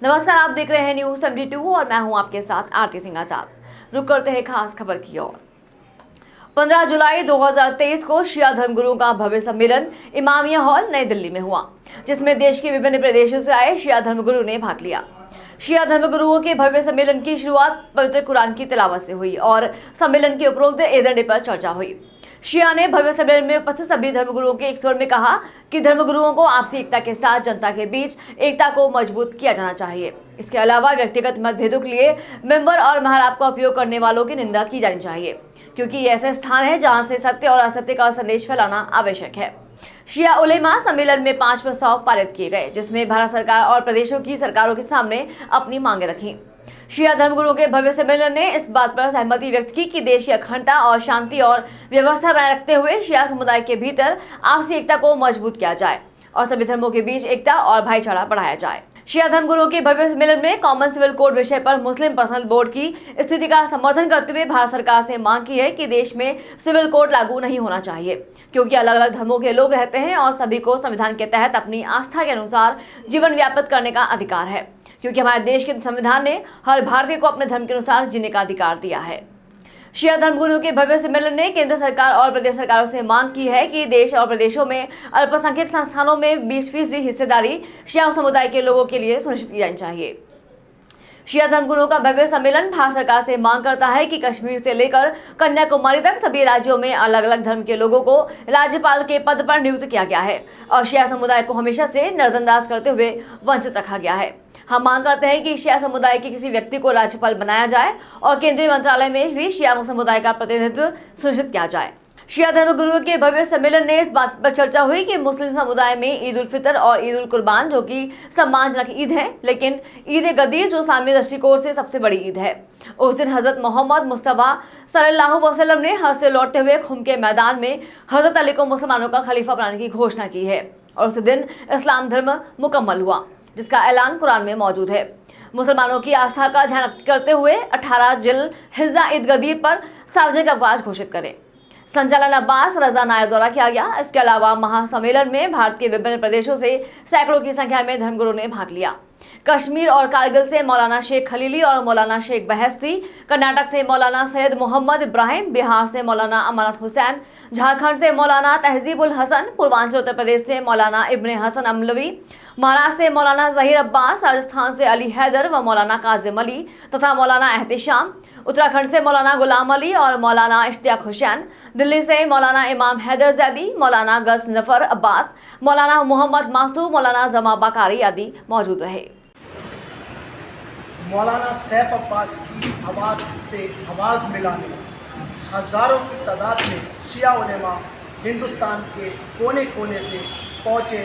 नमस्कार, आप देख रहे हैं न्यूज 72 और मैं हूं आपके साथ आरती सिंह आजाद। रुक करते हैं खास खबर की ओर। 15 जुलाई 2023 को शिया धर्मगुरुओं का भव्य सम्मेलन इमामिया हॉल नई दिल्ली में हुआ, जिसमें देश के विभिन्न प्रदेशों से आए शिया धर्मगुरु ने भाग लिया। शिया धर्मगुरुओं के भव्य सम्मेलन की शुरुआत पवित्र कुरान की तिलावत से हुई और सम्मेलन के उपरोक्त एजेंडे पर चर्चा हुई। शिया ने भव्य सम्मेलन में उपस्थित सभी धर्मगुरुओं के एक स्वर में कहा कि धर्मगुरुओं को आपसी एकता के साथ जनता के बीच एकता को मजबूत किया जाना चाहिए। इसके अलावा व्यक्तिगत मतभेदों के लिए मेंबर और महाराप का उपयोग करने वालों की निंदा की जानी चाहिए, क्योंकि ये ऐसे स्थान है जहां से सत्य और असत्य का संदेश फैलाना आवश्यक है। शिया उलेमा सम्मेलन में 5 प्रस्ताव पारित किए गए, जिसमें भारत सरकार और प्रदेशों की सरकारों के सामने अपनी मांगे रखी। शिया धर्मगुरुओं के भव्य सम्मेलन ने इस बात पर सहमति व्यक्त की कि देश की अखंडता और शांति और व्यवस्था बनाए रखते हुए शिया समुदाय के भीतर आपसी एकता को मजबूत किया जाए और सभी धर्मों के बीच एकता और भाईचारा बढ़ाया जाए। शिया धर्मगुरुओं के भव्य सम्मेलन में कॉमन सिविल कोड विषय पर मुस्लिम पर्सनल बोर्ड की स्थिति का समर्थन करते हुए भारत सरकार से मांग की है कि देश में सिविल कोड लागू नहीं होना चाहिए, क्योंकि अलग अलग धर्मों के लोग रहते हैं और सभी को संविधान के तहत अपनी आस्था के अनुसार जीवन व्यापक करने का अधिकार है, क्योंकि हमारे देश के संविधान ने हर भारतीय को अपने धर्म के अनुसार जीने का अधिकार दिया है। शिया धर्मगुरुओं के भव्य सम्मेलन ने केंद्र सरकार और प्रदेश सरकारों से मांग की है कि देश और प्रदेशों में अल्पसंख्यक संस्थानों में 20% हिस्सेदारी शिया समुदाय के लोगों के लिए सुनिश्चित की जानी चाहिए। शिया धर्मगुरुओं का भव्य सम्मेलन भारत सरकार से मांग करता है कि कश्मीर से लेकर कन्याकुमारी तक सभी राज्यों में अलग अलग धर्म के लोगों को राज्यपाल के पद पर नियुक्त किया गया है और शिया समुदाय को हमेशा से नजरअंदाज करते हुए वंचित रखा गया है। हम मांग करते हैं कि शिया समुदाय के किसी व्यक्ति को राज्यपाल बनाया जाए और केंद्रीय मंत्रालय में भी शिया समुदाय का प्रतिनिधित्व सुनिश्चित किया जाए। शिया धर्मगुरुओं के भव्य सम्मेलन ने इस बात पर चर्चा हुई कि मुस्लिम समुदाय में ईद उल फितर और ईद उल कुर्बान, जो कि सम्मानजनक ईद है, लेकिन ईद गदीर, जो इस्लामी दृष्टिकोण से सबसे बड़ी ईद है, उस दिन हजरत मोहम्मद मुस्तफा सल्लल्लाहु अलैहि वसल्लम ने हज से लौटते हुए खुम के मैदान में हजरत अली को मुसलमानों का खलीफा बनाने की घोषणा की है और उस दिन इस्लाम धर्म मुकम्मल हुआ, जिसका ऐलान कुरान में मौजूद है। मुसलमानों की आस्था का ध्यान करते हुए 18 जिल हिज्जा ईद गदीर पर सार्वजनिक अवकाश घोषित करें। संचालन अब्बास रजा नायर द्वारा किया गया। इसके अलावा महासम्मेलन में भारत के विभिन्न प्रदेशों से सैकड़ों की संख्या में धर्मगुरुओं ने भाग लिया। कश्मीर और कारगिल से मौलाना शेख खलीली और मौलाना शेख बहस्ती, कर्नाटक से मौलाना सैयद मोहम्मद इब्राहिम, बिहार से मौलाना अमानत हुसैन, झारखंड से मौलाना तहजीबुल हसन, पूर्वांचल उत्तर प्रदेश से मौलाना इब्ने हसन अमलवी, महाराष्ट्र से मौलाना जहीर अब्बास, राजस्थान से अली हैदर व मौलाना काजिम अली तथा मौलाना एहतिशाम, उत्तराखंड से मौलाना गुलाम अली और मौलाना इश्तियाक हुसैन, दिल्ली से मौलाना इमाम हैदर जैदी, मौलाना गस नफर अब्बास, मौलाना मोहम्मद मासूम, मौलाना जमा बाकारी आदि मौजूद रहे। मौलाना सैफ अब्बास की आवाज़ से आवाज़ मिलाने हज़ारों की तादाद में शिया उलेमा हिंदुस्तान के कोने कोने से पहुँचे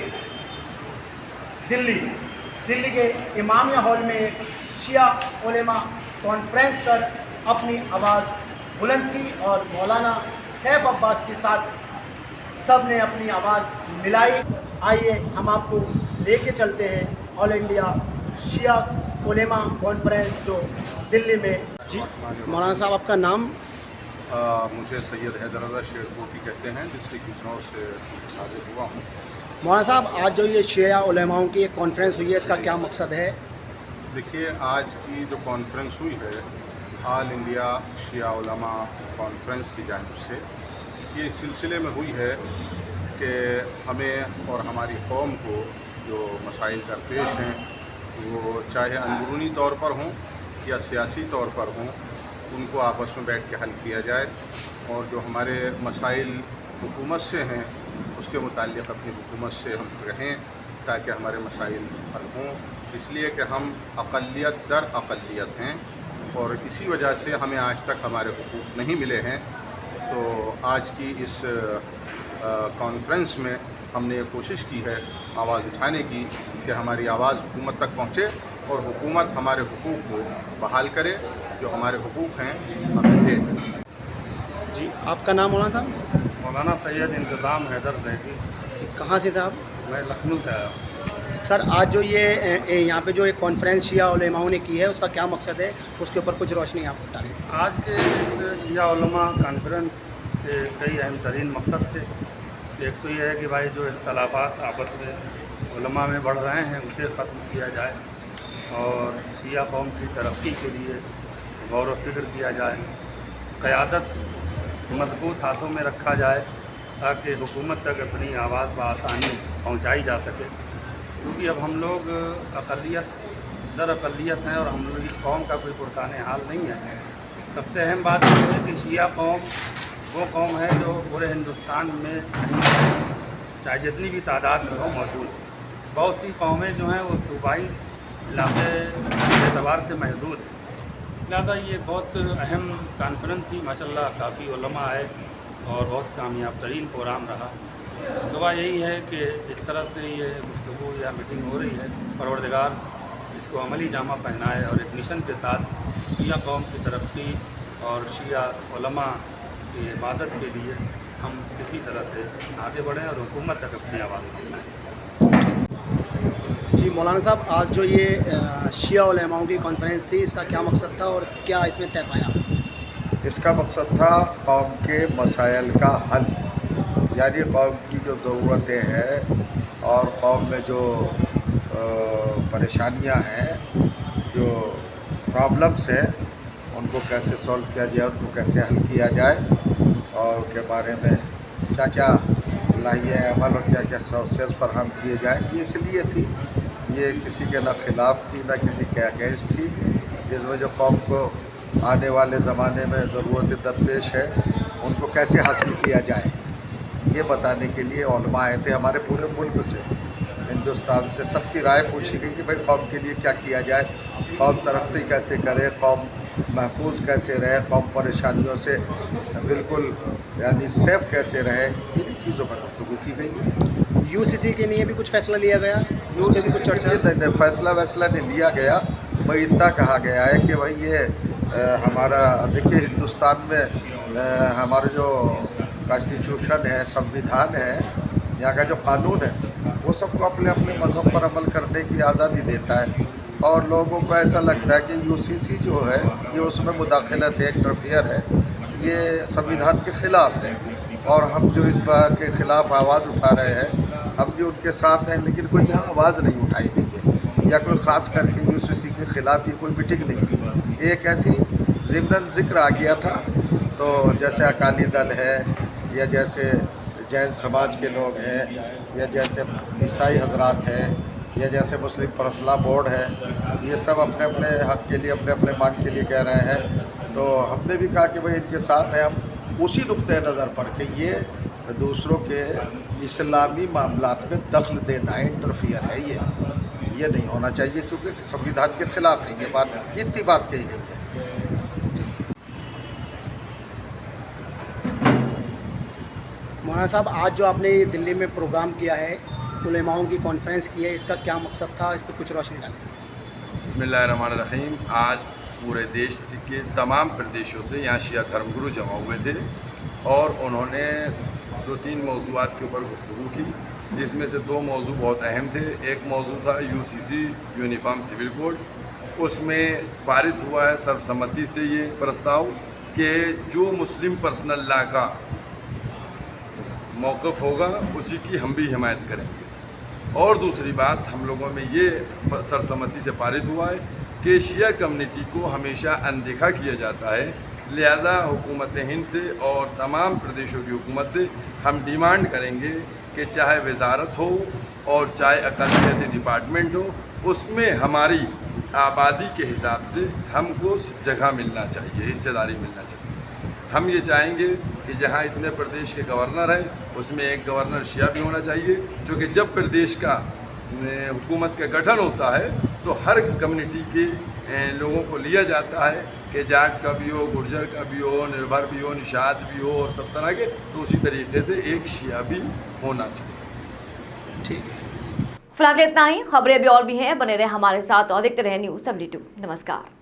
दिल्ली के इमामिया हॉल में एक शिया उलेमा कॉन्फ्रेंस कर अपनी आवाज़ बुलंद की और मौलाना सैफ अब्बास के साथ सब ने अपनी आवाज़ मिलाई। आइए हम आपको लेके चलते हैं ऑल इंडिया शिया उलेमा कॉन्फ्रेंस जो दिल्ली में। जी मौलाना साहब, आपका नाम? मुझे सैयद हैदर रज़ा शेख कोटी कहते हैं, डिस्ट्रिक्ट बिजनौर से हाजिर हुआ हूँ। मौलाना साहब, आज जो ये शिया उलेमाओं की एक कॉन्फ्रेंस हुई है, इसका क्या मकसद है? देखिए, आज की जो कॉन्फ्रेंस हुई है ऑल इंडिया शिया उलमा कॉन्फ्रेंस की जानिब से, ये इस सिलसिले में हुई है कि हमें और हमारी कौम को जो मसाइल दरपेश हैं, वो चाहे अंदरूनी तौर पर हों या सियासी तौर पर हों, उनको आपस में बैठ के हल किया जाए और जो हमारे मसाइल हुकूमत से हैं उसके मुताल्लिक़ अपनी हुकूमत से हम कहें ताकि हमारे मसाइल हल हों, इसलिए कि हम अक़लियत दर अक़लियत हैं और इसी वजह से हमें आज तक हमारे हुकूक नहीं मिले हैं। तो आज की इस कॉन्फ्रेंस में हमने ये कोशिश की है आवाज़ उठाने की कि हमारी आवाज़ हुकूमत तक पहुँचे और हुकूमत हमारे हुकूक को बहाल करे, जो हमारे हुकूक हैं हमें दे। जी, आपका नाम मौलाना साहब? मौलाना सैयद इंतज़ाम हैदर जैदी। कहाँ से साहब? मैं लखनऊ से आया हूँ। सर, आज जो ये यहाँ पे जो एक कॉन्फ्रेंस शिया उलेमाओं ने की है, उसका क्या मकसद है, उसके ऊपर कुछ रोशनी आप डालें। आज के इस शिया उलमा कॉन्फ्रेंस के कई अहम तरीन मकसद थे। एक तो ये है कि भाई जो इख्तलाफात आपस में उलमा में बढ़ रहे हैं उसे ख़त्म किया जाए और शिया कौम की तरक्की के लिए गौर व फिक्र किया जाए, क़यादत मजबूत हाथों में रखा जाए ताकि हुकूमत तक अपनी आवाज़ बआसानी पहुंचाई जा सके। क्योंकि अब हम लोग अक़लियत दर अक़लियत हैं और हम लोग इस कौम का कोई पुरसाने हाल नहीं है। सबसे अहम बात यह है कि शिया कौम वो कौम है जो पूरे हिंदुस्तान में नहीं है, चाहे जितनी भी तादाद में हो मौजूद। बहुत सी कौमें जो हैं वो सूबाई इलाके के एतबार से महदूद हैं। लिहाजा ये बहुत अहम कॉन्फ्रेंस थी, माशाल्लाह काफ़ी उलमा है और बहुत कामयाब तरीन प्रोग्राम रहा। दुआ यही है कि इस तरह से ये गुफ्तगू या मीटिंग हो रही है, परवरदिगार इसको अमली जामा पहनाए और एक मिशन के साथ शिया कौम की तरक्की और शिया उलमा की हिफाजत के लिए हम किसी तरह से आगे बढ़ें और हुकूमत तक अपनी आवाज़ पहुँचाएँ। जी मौलाना साहब, आज जो ये शिया उलेमाओं की कॉन्फ्रेंस थी, इसका क्या मकसद था और क्या इसमें तय पाया? इसका मकसद था कौम के मसाइल का हल, यानी कौम की जो ज़रूरतें हैं और कौम में जो परेशानियां हैं, जो प्रॉब्लम्स हैं, उनको कैसे सॉल्व किया जाए, उनको कैसे हल किया जाए और उनके बारे में क्या क्या लाहिए अमल और क्या क्या सोर्सेज फराहम किए जाए। ये इसलिए थी, ये किसी के ना खिलाफ थी ना किसी के अगेंस्ट थी। इसमें जो कौम को आने वाले ज़माने में ज़रूरत दरपेश है उनको कैसे हासिल किया जाए, ये बताने के लिए उलमा आए थे हमारे पूरे मुल्क से, हिंदुस्तान से। सबकी राय पूछी गई कि भाई कौम के लिए क्या किया जाए, कौम तरक्की कैसे करे, कौम महफूज कैसे रहे, कौम परेशानियों से बिल्कुल यानी सेफ कैसे रहे, इन्हीं चीज़ों पर गुफ्तगू की गई है। यूसीसी के लिए भी कुछ फैसला लिया गया? यूसीसी के लिए नहीं, फैसला वैसला नहीं लिया गया। भाई इतना कहा गया है कि भाई ये हमारा देखिए हिंदुस्तान में हमारा जो कॉन्स्टिट्यूशन है, संविधान है, यहाँ का जो कानून है, वो सबको अपने अपने मज़हब पर अमल करने की आज़ादी देता है। और लोगों को ऐसा लगता है कि यूसीसी जो है ये उसमें मुदाखलत है, इंटरफियर है, ये संविधान के ख़िलाफ़ है। और हम जो इस बात के ख़िलाफ़ आवाज़ उठा रहे हैं, हम भी उनके साथ हैं, लेकिन कोई यहाँ आवाज़ नहीं उठाई गई है या कोई ख़ास करके यूसीसी के ख़िलाफ़ ये कोई मीटिंग नहीं थी। एक ऐसी ज़िम्नन ज़िक्र आ गया था, तो जैसे अकाली दल है या जैसे जैन समाज के लोग हैं या जैसे ईसाई हजरात हैं या जैसे मुस्लिम फैसला बोर्ड है, ये सब अपने अपने हक़ के लिए, अपने अपने मांग के लिए कह रहे हैं। तो हमने भी कहा कि भाई इनके साथ हैं हम उसी नुक्ते नज़र पर कि ये दूसरों के इस्लामी मामलात में दखल देना है, इंटरफियर है, ये नहीं होना चाहिए क्योंकि संविधान के ख़िलाफ़ है। ये बात, इतनी बात कही गई है। मौलाना साहब, आज जो आपने दिल्ली में प्रोग्राम किया है, उलेमाओं की कॉन्फ्रेंस की है, इसका क्या मकसद था? इस पर कुछ रोशनी डालें। बिस्मिल्लाहिर्रहमानिर्रहीम। आज पूरे देश के तमाम प्रदेशों से यहाँ शिया धर्मगुरु जमा हुए थे और उन्होंने 2-3 मौज़ूआत के ऊपर गुफ्तगू की, जिसमें से 2 मौज़ू बहुत अहम थे। एक मौज़ू था यूसीसी यूनिफॉर्म सिविल कोड, उसमें पारित हुआ है सर्वसम्मति से ये प्रस्ताव कि जो मुस्लिम पर्सनल लॉ का मौक़िफ़ होगा उसी की हम भी हिमायत करेंगे। और दूसरी बात, हम लोगों में ये सर्वसम्मति से पारित हुआ है कि शिया कम्युनिटी को हमेशा अनदेखा किया जाता है। लिहाजा हुकूमत हिंद से और तमाम प्रदेशों की हुकूमत से हम डिमांड करेंगे कि चाहे वजारत हो और चाहे अक़लियती डिपार्टमेंट हो, उसमें हमारी आबादी के हिसाब से हमको जगह मिलना चाहिए, हिस्सेदारी मिलना चाहिए। हम ये चाहेंगे कि जहाँ इतने प्रदेश के गवर्नर हैं उसमें एक गवर्नर शिया भी होना चाहिए, क्योंकि जब प्रदेश का हुकूमत का गठन होता है तो हर कम्युनिटी के लोगों को लिया जाता है कि जाट का भी हो, गुर्जर का भी हो, निर्भर भी हो, निषाद भी हो और सब तरह के, तो उसी तरीके से एक शिया भी होना चाहिए। ठीक है, फिलहाल इतना ही। खबरें अभी और भी हैं, बने रहे हमारे साथ और देखते रहे न्यूज़ 72। नमस्कार।